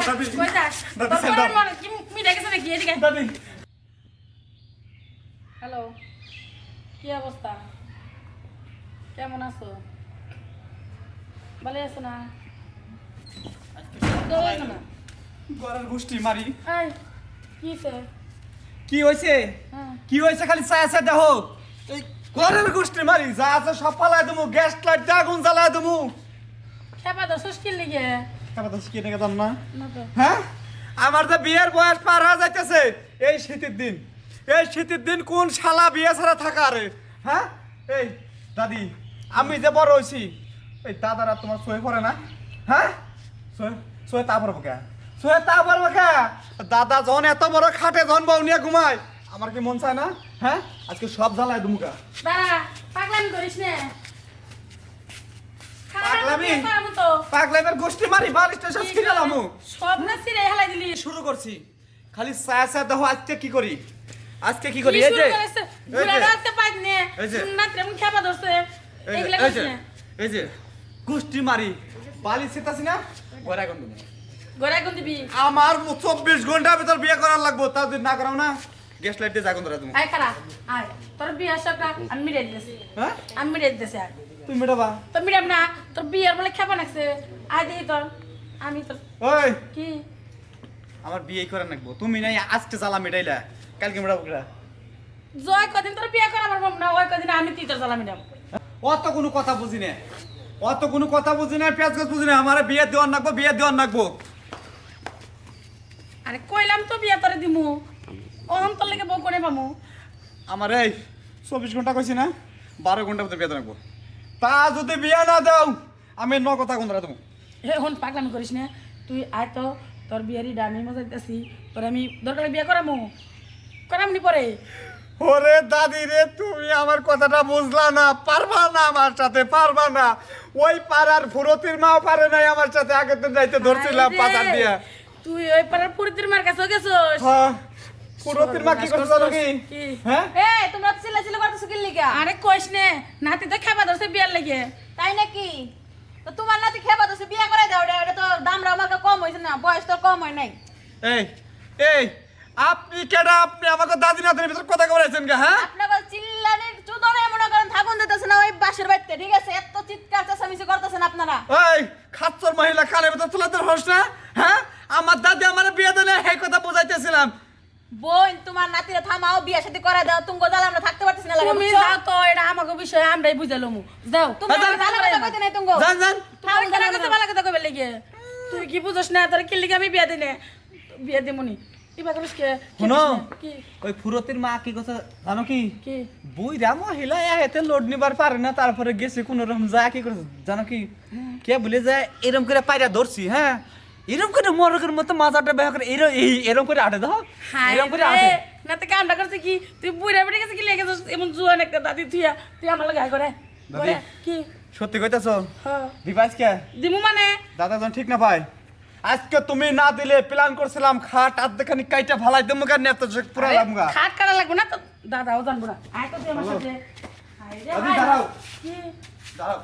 দাদি কই যাস দাদি, তোর ছেড়ে পরের দাও। মনে কি মিটে গেছে নাকি এদিকে দাদি হ্যালো কি অবস্থা কেমন আছো ভালো আছো না ভালো আছো না গরের গুষ্টি মারি এই কি হইছে কি হইছে হ্যাঁ কি হইছে খালি চায় চায় দেখো এই গরের গুষ্টি মারি যা আছে সব পালাই দেবো গ্যাস লাইট দিয়ে আগুন জ্বালাই দেবো খেপা তো সুস্কিল লিগে খাবার তো কিনে গেতাম না না তো হ্যাঁ আমার তো বিয়ের বয়স পার হয়ে যাইতেছে এই শীতের দিন কোন শালা বিয়ে ছাড়া থাকা রে হ্যাঁ এই দাদি আমি যে বড় হইছি এই দাদারা তোমার সয়ে পড়ে না হ্যাঁ সয়ে তা পারবো কে সয়ে তা পারবো কে দাদা যখন এত বড় খাটে যখন বউ নিয়ে ঘুমায় আমার কি মন চায় না হ্যাঁ আজকে সব জ্বালায় দুমুকা দাঁড়া পাগলামি করিস না পাগলামি? তো পাগলামের গোষ্ঠী মারি বালিশটা সব ছিড়ালাম সব না ছিঁড়ে হেলাই দিলি শুরু করছি খালি ছায়া ছায়া দেখো আজকে কি করি কি এই যে শুরু করেছে? এই যে, বুড়াটা আজকে পাইত নে। এই যে। না তেমন খেপা ধরছে। এই যে, এগুলা এই করিস যে, না। এই যে গোষ্ঠী মারি বালি ছিটাছি না গড়া গন্ধ ঘরে আগুন দিবি। আমার 24 ঘন্টার ভিতর বিয়ে করার লাগবো তা যদি না করাও না গ্যাস লাইট দিয়ে জাগুন ধরা তুমি আয় খারা, আয়। তোর বিয়ার সবটা আমি মিটাই দিতেছি। হ্যাঁ আমি মিটাই দিতেছি আর। তুমি মেটাবা তোর মিটাম না, তোর বিয়ার বলে খেপা লাগছে। আয় দেখি তোর। আমি তোর ওই কি আমার বিয়ে করার লাগবো তুমি নাই আজকে জ্বালা মেটাইলা কালকে মেটাবো কিরা জয় কদিন তোর বিয়ে করা পারবো না, ওই কদিন আমি তুই তোর জ্বালা মিটাম। অত কোনো কথা বুঝি না পেঁয়াজ গাছ বুঝি না আমার বিয়ে দেওয়ার লাগবো আরে কইলাম তো বিয়া তোরে দিমু। ওহন তোর লেগে বউ করে পামু। আমার এই 24 ঘন্টা কইছি না 12 ঘন্টার ভিতরে বিয়ে রাখবো তা যদি বিয়ে না দাও আমি কথা কোন দেবো হে হন পাগলামি করিস না। তুই আয় তো তোর বিয়ারি ডামি মজা দিতেছি। তোর আমি দরকার বিয়ে করামু। করামনি পরে। ওরে দাদি রে তুমি আমার কথাটা বুঝলা না পারবা না আমার সাথে পারবা না ওই পাড়ার ফুরতির মাও পারে নাই আমার সাথে আগের দিন যাইতে ধরছিলাম আরে, পাচার দিয়া তুই ওই পাড়ার পুরিতির মার কাছে গেছস। হ্যাঁ ফুরতির মা কি করছ জানো কি কি? হ্যাঁ এই তোমরা চিল্লাচিল্লি করতেছো কি লিগা? আরে কইস নে নাতি তো খাবা ধরছে বিয়ার লাগে। তাই নাকি? তো তোমার নাতি খেবা দছে বিয়া করাই দাও রে, এটা তো দামরা আমার কম হইছে না, বয়স তো কম হয় নাই। এই এই আপনি কেডা আপনি আমাকে দাদি নাতির ভিতর কথা কইছেন কে হ্যাঁ আপনারা চিল্লানির চুদরে মনে করেন থাকুন দিতেছে না ওই বাসের বাড়িতে, ঠিক আছে? এত চিৎকার চেঁচামেচি করতেছেন আপনারা। এই খাচ্চর মহিলা কানে ভিতর তুলাতে হস না হ্যাঁ আমার দাদি আমার বিয়ে দিলে এই কথা বুঝাইতেছিলাম বোন তোমার নাতিরে থামাও, বিয়া শাদী করাই দাও, তুমি গোদাল আমরা থাকতে পারতেছি না লাগে। তুমি যাও তো, এটা আমাকে বিষয় আমরাই বুঝালমু। যাও তুমি যান, ভালো কথা কইতে নাই তুমি। জান জান তুমি কেন কাছে ভালো কথা কইবে লাগে? তুই কি বুঝছ না তোর কি লিগে আমি বিয়া দিনে বিয়া দিমুনি ইবা করিস কে শুনো কি ওই ফুরতির মা কি কথা জানো কি কি বুইরা মহিলা এতে লোড নিবার পারে না তারপরে গেছে কোন রকম যা কি করে জানো কি কে বলে যায় এরকম করে পায়রা ধরছি হ্যাঁ এরকম করে মরকের মতো মাথাটা বের করে এরকম করে আটে দাও এরকম করে আটে না তো কামটা করছে কি তুই বুইরা বেড়ে গেছে কি লেগে যাস এমন জুয়ান একটা দাদি তুই আমার লাগে করে দাদি। করে কি সত্যি কইতাছ হ্যাঁ দিবাস কে দিমু মানে দাদা জন ঠিক না পায় আজকে তুমি না দিলে প্ল্যান করছিলাম খাট আধখানি কাইটা ফালাই দেবো কেন এত পুরা লাগমগা খাট কাটা লাগবে না তো দাদাও জানবো না আয় তো তুই আমার সাথে আয় রে, দাদি আয়। দাঁড়াও কি দাঁড়াও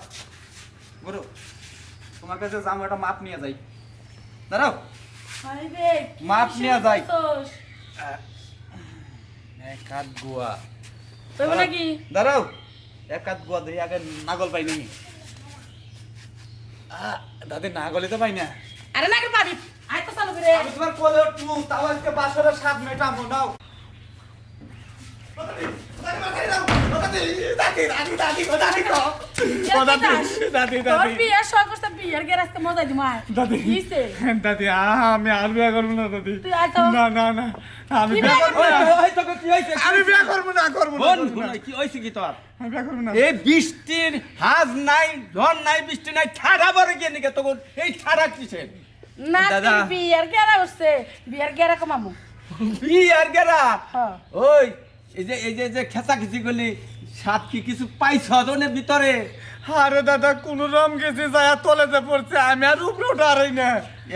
গুরু তোমার কাছে যাম একটা মাপ নিয়ে যাই দাঁড়াও আয় রে কি মাপ নিয়া শুরু যাই। করছস? এক হাত গোয়া কইবো নাকি দাঁড়াও এক হাত গোয়া দেই আগে নাগল পাই নি দাদি নাগলে তো পাই না আরে না করে পাবি আয় তো চালু করে আমি তোমার কোলে উঠবো তাও আজকে বাসরের সাত মেটাবো নাও তোর বিয়ার শখ করছে বিয়ার গে রাস্তা মজাই দিমু আয় কিছে দাদি আমি আর বিয়া করবো না দাদি তুই আয় তো না না না আমি কি বিয়া বিয়া করবো না ওই তোকে কি হইছে? আমি বিয়া করবো না করবো না বোন, করবো না। বোন, কি হইছে কি তোর? আমি বিয়া করবো না এই বৃষ্টির হাজ নাই, ঝড় নাই, বৃষ্টি নাই, ঠাডা বড় গিয়ে নিকে তখন এই ঠাডা কিসের? না দাদা। তুই বিয়ার গেরা উঠছে বিয়ার গেরা কমামু বিয়ার গেরা। হ্যাঁ ওই এই যে খেঁচাখেচি করলি, সাত কি কিছু পাইছ ওনের ভিতরে? আরে দাদা কোন রকম গেছে যায় তলেতে পড়ছে আমি আর উপরে উঠারই না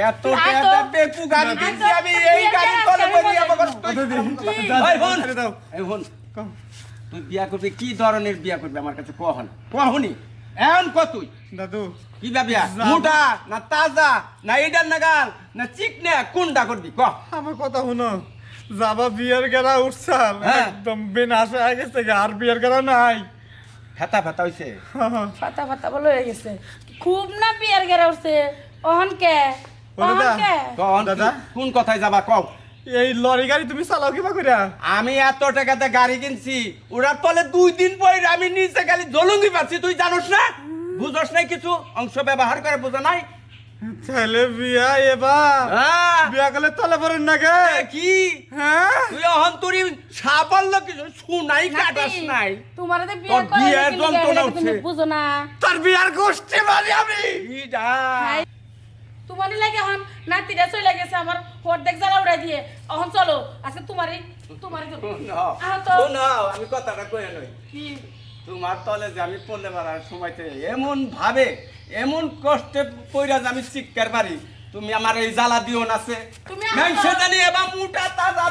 এত আয় তো। পেটা পেকু গাড়ি আয় তো। দিচ্ছি আমি, এই বিয়ার গাড়ি গেরা তলে আজকে বলি আমি আমাকে মজাই তুই- কি? ওই বোন, দাও এই বোন, কও। তুই বিয়া করবি কি ধরনের বিয়া করবি আমার কাছে কহন কহনি এখন কতই দাদু কি ভাবিয়া যাব। মোটা না তাজা না ইডার নাগাল না চিকনে কোনটা করবি ক আমার কথা শুনো যাবা বিয়ের গেরা উঠছাল হ্যাঁ। একদম বিনাশ হয়ে গেছে গা, আর বিয়ের গেরা নাই ফেতা ফেতা হইছে ফাতা ফাতা বলে হয়ে গেছে খুব না বিয়ার গেরা উঠছে অহন কে ও অহন দাদা। কে কন দাদা? কোন কথায় যাবা কও এই লরি গাড়ি তুমি চালাও কিবা করিয়া আমি এত টাকাতে গাড়ি কিনছি ওরার তলে 2 দিন পরে আমি নিচে খালি জলঙ্গি পাচ্ছি তুই জানোস না বুঝোস নাই কিছু অংশ ব্যবহার করে বোঝা নাই তাহলে বিয়া এবার হ্যাঁ বিয়া করলে তলে পড়েন না গে এ কি হ্যাঁ তুই অহন্তরি সাফল্য কিছু শুনাই কাটাস নাই তোমার তো তোর বিয়ে বিয়ের করে যন্ত্রণা তুমি উঠছে। বুঝো না তোর বিয়ার গোষ্ঠী মারি আমি ইডা তোমার লাগে এখন নাতিরা চলে গেছে আমার অর্ধেক জ্বালা উড়াই দিয়ে এখন চলো আজকে তোমারই আহ তো। আমি কথাটা কয়ে নই তোমার তলে যে আমি পড়লে মারার সময়তে এমন ভাবে এমন কষ্টে পইরা যে আমি চিৎকার পারি তুমি আমার এই জ্বালা দিও না সে তুমি আমার- জানি এবার মোটা তাজা